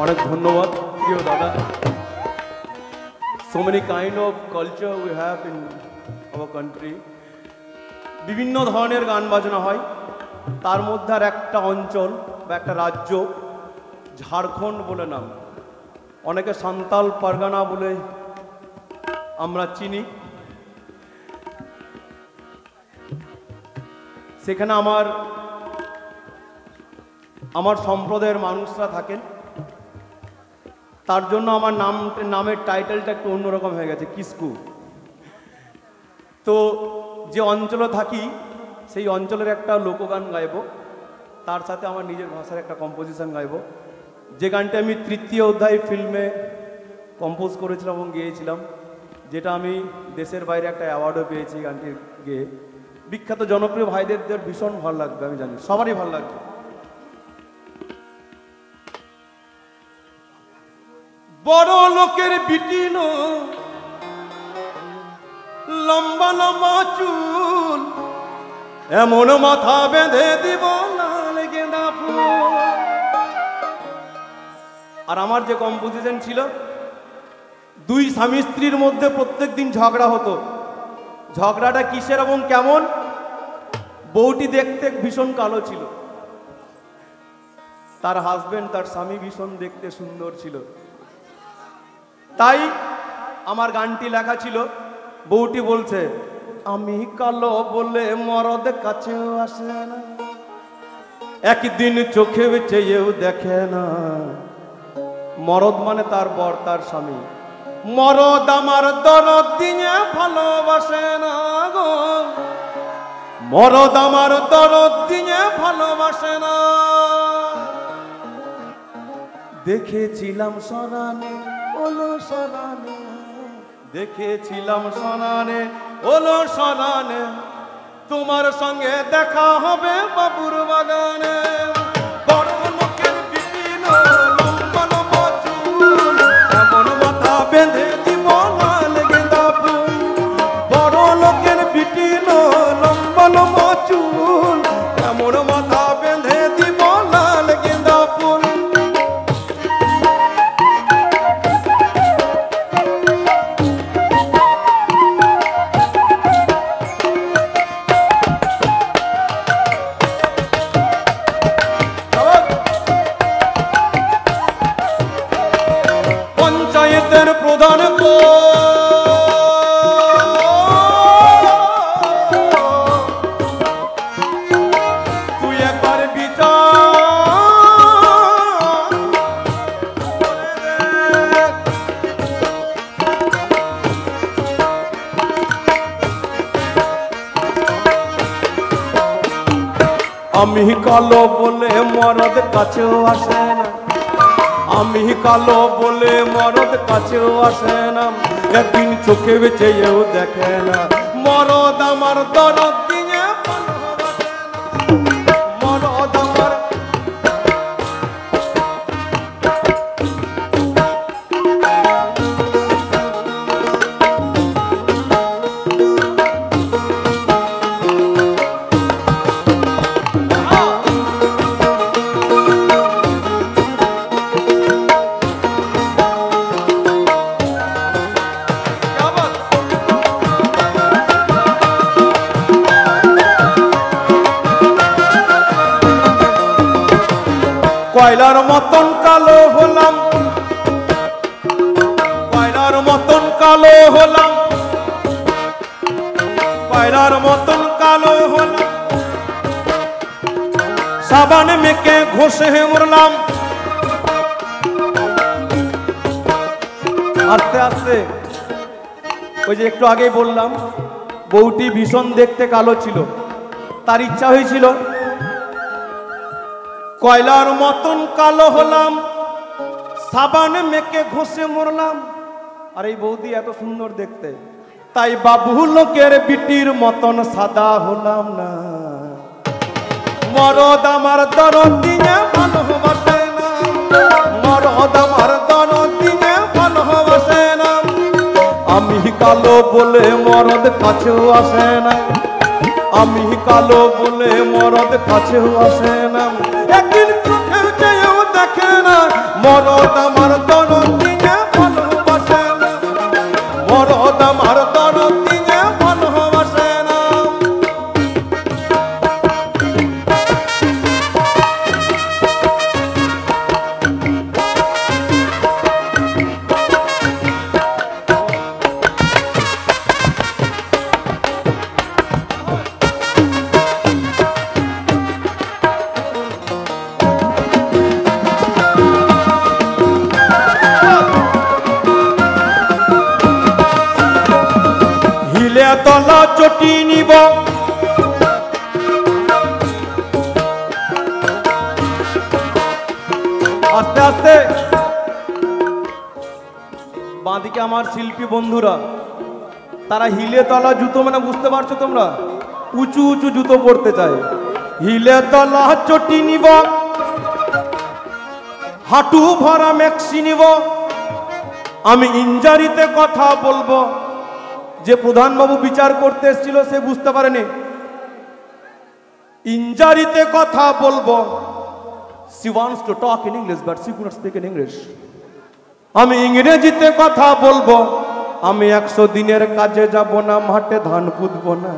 অনেক ধন্যবাদ প্রিয় দাদা। So many kind of culture we have in our country. বিভিন্ন ধরনের গান বাজনা হয়, তার মধ্যে আর একটা অঞ্চল বা একটা রাজ্য ঝাড়খণ্ড বলে নাম। অনেকে সান্তাল পারগানা বলে আমরা চিনি। সেখানে আমার সম্প্রদায়ের মানুষরা থাকেন, তার জন্য আমার নামের টাইটেলটা একটু অন্যরকম হয়ে গেছে, কিসকু। তো যে অঞ্চলে থাকি সেই অঞ্চলের একটা লোকগান গাইব, তার সাথে আমার নিজের ভাষার একটা কম্পোজিশন গাইব, যে গানটা আমি তৃতীয় অধ্যায় ফিল্মে কম্পোজ করেছিলাম এবং গেয়েছিলাম, যেটা আমি দেশের বাইরে একটা অ্যাওয়ার্ডও পেয়েছি গানটি গেয়ে। বিখ্যাত জনপ্রিয় ভাইদের ভীষণ ভালো লাগবে, আমি জানি সবারই ভালো লাগবে। বড় লোকের বিটিল লম্বা লম্বা চুল, এমন মাথা বেঁধে দিব লাল গেঁদা ফুল। আর আমার যে কম্পোজিশন ছিল, দুই স্বামী স্ত্রীর মধ্যে প্রত্যেক দিন ঝগড়া হতো। ঝগড়াটা কিসের এবং কেমন? বউটি দেখতে ভীষণ কালো ছিল, তার হাজবেন্ড তার স্বামী ভীষণ দেখতে সুন্দর ছিল। তাই আমার গানটি লেখা ছিল, বউটি বলছে আমি কালো বলে মরদ কাছেও আসে না, একদিন চোখে চেয়েও দেখে না। মরদ মানে তার বর, তার স্বামী। মরদ আমার দরদ দিয়ে ভালোবাসে না গো, মরদ আমার দরদ দিয়ে ভালোবাসে না। দেখেছিলাম সরানে ওলো সরানে, দেখেছিলাম সরানে ওলো সরানে, তোমার সঙ্গে দেখা হবে বাবুর বাগানে। বড় লোকের বিপিন লম্বা লম্বা চুল, এমন মাথা বেঁধে দিব লাল গেঁদা ফুল। বড় লোকের বিপিন লম্বা লম্বা চুল, এমন মাথা বেঁধে দিব লাল গেঁদা ফুল। পঞ্চায়েতের প্রধান তুই একবার বিচার, আমি কালো বলে মরদ কাছেও আসে না, আমি কালো বলে মরদ কাছেও আসে না, একদিন চোখে চেয়েও দেখে না। মরদ আমার দরদ দিয়ে ভালোবাসে না, মরদ আমার কয়লার মতন কালো হলাম, কয়লার মতন কালো হলাম, কয়লার মতন কালো হলাম, সাবান মেখে ঘষে মরলাম। আস্তে আস্তে ওই যে একটু আগেই বললাম, বউটি ভীষণ দেখতে কালো ছিল, তার ইচ্ছা হয়েছিল কয়লার মতন কালো হলাম, সাবান মেখে ঘষে মরলাম। আর এই বৌদি এত সুন্দর দেখতে, তাই বাবু লোকের বিটির মতন সাদা হলাম না। মরদ আমার দরদ দিয়ে ভালোবাসে না, মরদ আমার দরদ দিয়ে ভালোবাসে না। আমি কালো বলে মরদ কাছেও আসে না, আমি কালো বলে মরদ কাছেও আসে না, একদিন চোখে চেয়েও দেখে না। মরদ আমার দরদিনে ভালোবাসে না, মরদ আমার দরদিনে ভালোবাসে না। হিলে তলা চটি নিব, আস্তে আস্তে। বাঁদিকে আমার শিল্পী বন্ধুরা, তারা হিলে তলা জুতো মানে বুঝতে পারছো তোমরা, উঁচু উঁচু জুতো পরতে চায়। হিলে তলা চটি নিব, হাঁটু ভরা মেক্সি নিব। আমি ইঞ্জারিতে কথা বলবো। যে প্রধানবাবু বিচার করতে এসেছিল সে বুঝতে পারেনি। ইঞ্জারিতে কথা বলবো। She wants to talk in English but she could not speak in English. আমি ইংরেজিতে কথা বলবো। আমি 100 দিনের কাজে যাব না, মাঠে ধান পুঁতবো না।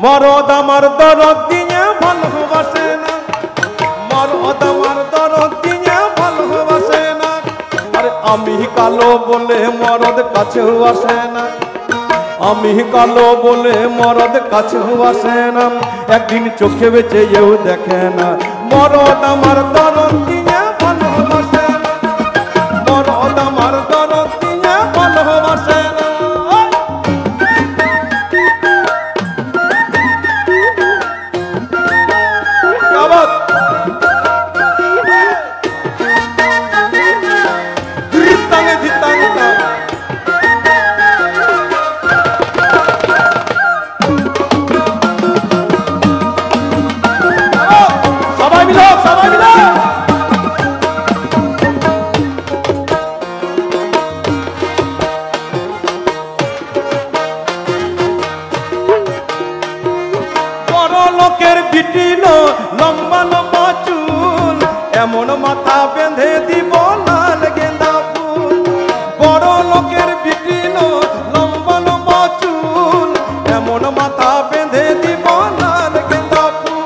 মরদ আমার দরদ দিয়ে ভালোবাসে না, মরদ আমার দরদ দিয়ে ভালোবাসে না। আরে আমি কালো বলে মরদ কাছেও আসে না, আমি কালো বলে মরদ কাছেও আসে না। একদিন চোখে বেঁচে যেও দেখে না, মরদ আমার দরদ দিয়ে ভালোবাসে না, মরদ আমার দরদ দিয়ে ভালোবাসে না। লম্বা লম্বা চুল, এমন মাথা বেঁধে দিব লাল গেঁদা ফুল। বড় লোকের বিটিল লম্বা লম্বা চুল, এমন মাথা বেঁধে দিব লাল গেঁদা ফুল।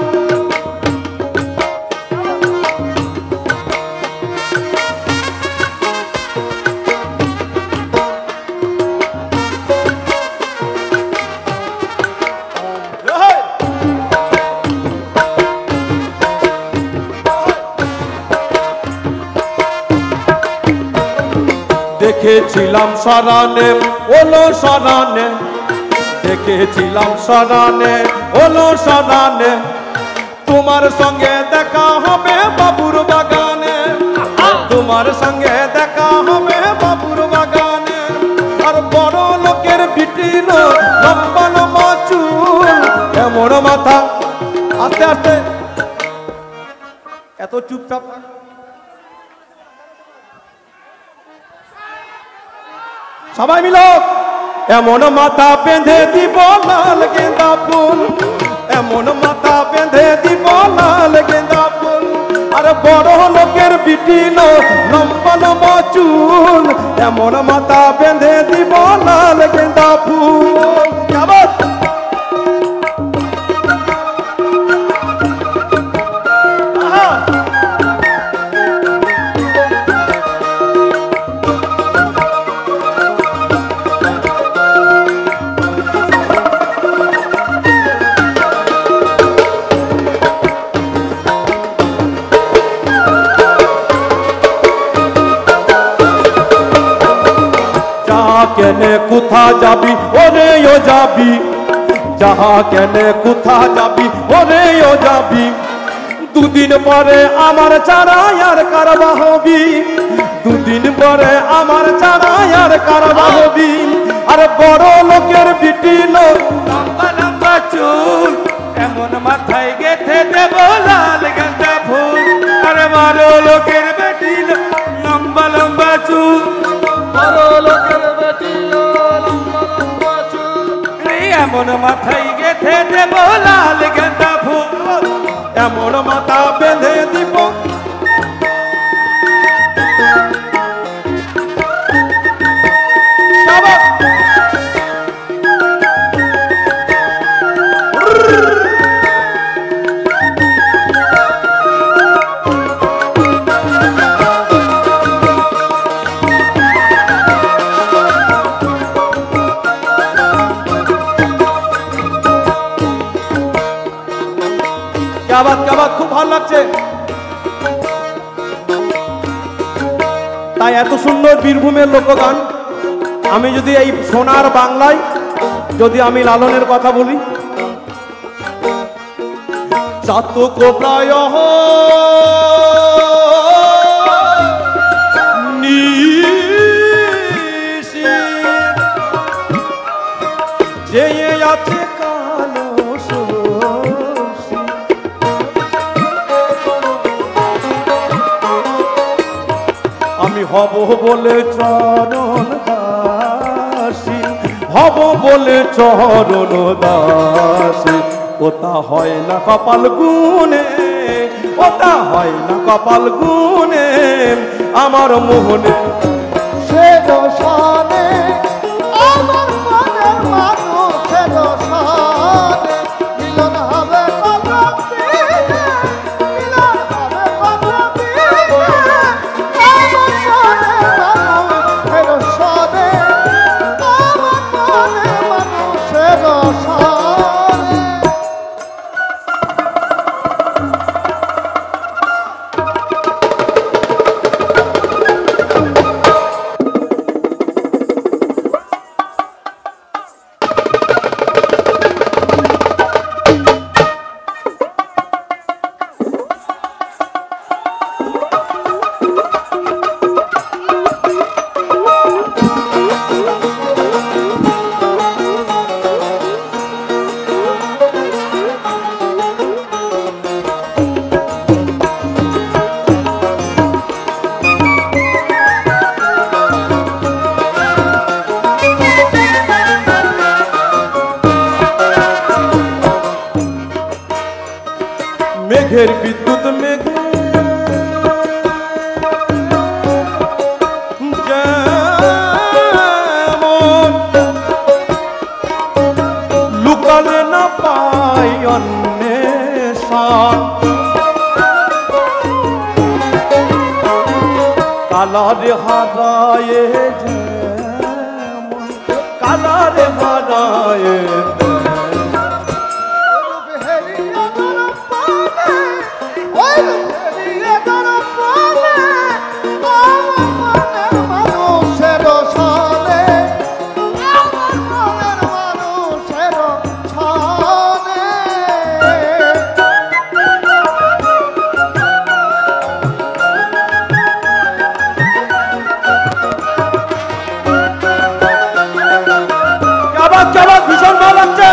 দেখেছিলাম সরানে ওলো সরানে, দেখেছিলাম সরানে ওলো সরানে। তোমার সঙ্গে দেখা হবে বাবুর বাগানে, তোমার সঙ্গে দেখা হবে বাবুর বাগানে। আর বড় লোকের বিটিল লম্বা লম্বা চুল, এমন মাথা। আস্তে আস্তে, এত চুপচাপ। সবাই মিলো, এমন মাথা বেঁধে দিব লাল গেঁদা ফুল, এমন মাথা বেঁধে দিব লাল গেঁদা ফুল। আর বড় লোকের বিটিল লম্বা লম্বা চুল, এমন মাথা বেঁধে দিব লাল গেঁদা ফুল। কেনে কোথা যাবি ওরে ও যাবি, যাহা কেনে কোথা যাবি ওরে ও যাবি। দুদিন পরে আমার ছাড়া আর কারবা হবি, দুদিন পরে আমার ছাড়া আর কারবা হবি। আর বড় লোকের বিটিল লম্বা লম্বা চুল, এমন মাথায় গেথে দেব লাল গেঁদা ফুল। আর বড় লোকের বিটিল লম্বা লম্বা চুল, বড় লোকের বিটিল লম্বা লম্বা চুল, এমন মাথায় গেথে দেব লাল গেঁদা ফুল। এমন মাথা বেঁধে দিব তাই এত সুন্দর বীরভূমের লোকগান আমি যদি এই সোনার বাংলায় যদি আমি লালনের কথা বলি, চাতক প্রায় যে আছে কালো আমি হব বলে চরণ দাসী, হব বলে চরণ দাসী, ওটা হয় না কপাল গুনে, ওটা হয় না কপাল গুনে আমার মোহনে সে দশানে আমার মনের মানুষে দশানে মিলন হবে কত দিনে, মিলন হবে কত দিনে আমার মনের মানুষের দশানে, আমার মনের মানুষের দশানে। মেঘের বিদ্যুৎ মেঘে যেমন লুকালে না পাই অন্বেষণ, কালারে হারায়ে যেমন কালারে হারায়ে ভীষণ ভালো লাগছে।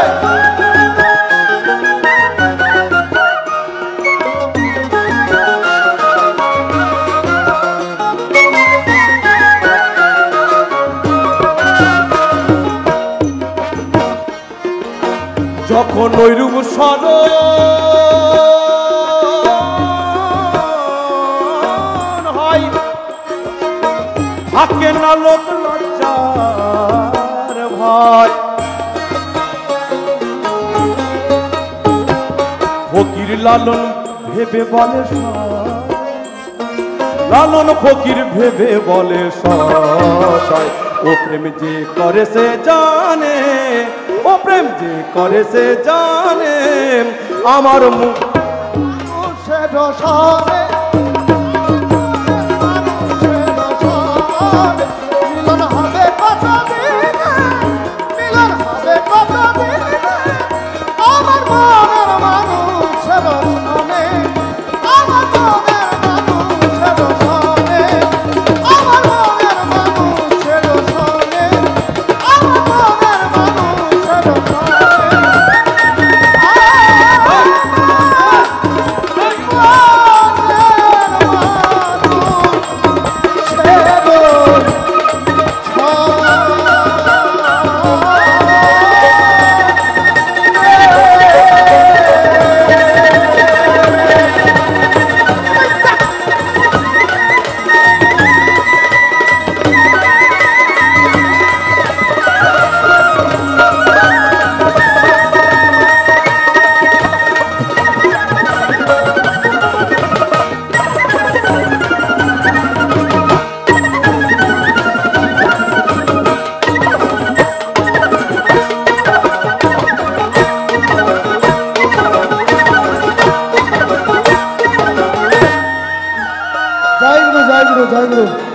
যখন ঐরূপ স্মরণ হয় থাকে না লোক লজ্জার ভয়, ফকির লালন ভেবে বলে লালন ফকির ভেবে বলে সয়, ও প্রেম যে করে সে জানে, ও প্রেম যে করে সে জানে আমার মুখ মিলন হবে কত দিনে, মিলন হবে কত দিনে আমার মনের মানুষের সনে, আমার মনের মানুষের সনে, আমার মনের মানুষের সনে, আমার মনের মানুষের সনে। জয় গুরু, জয় গুরু, জয় গুরু।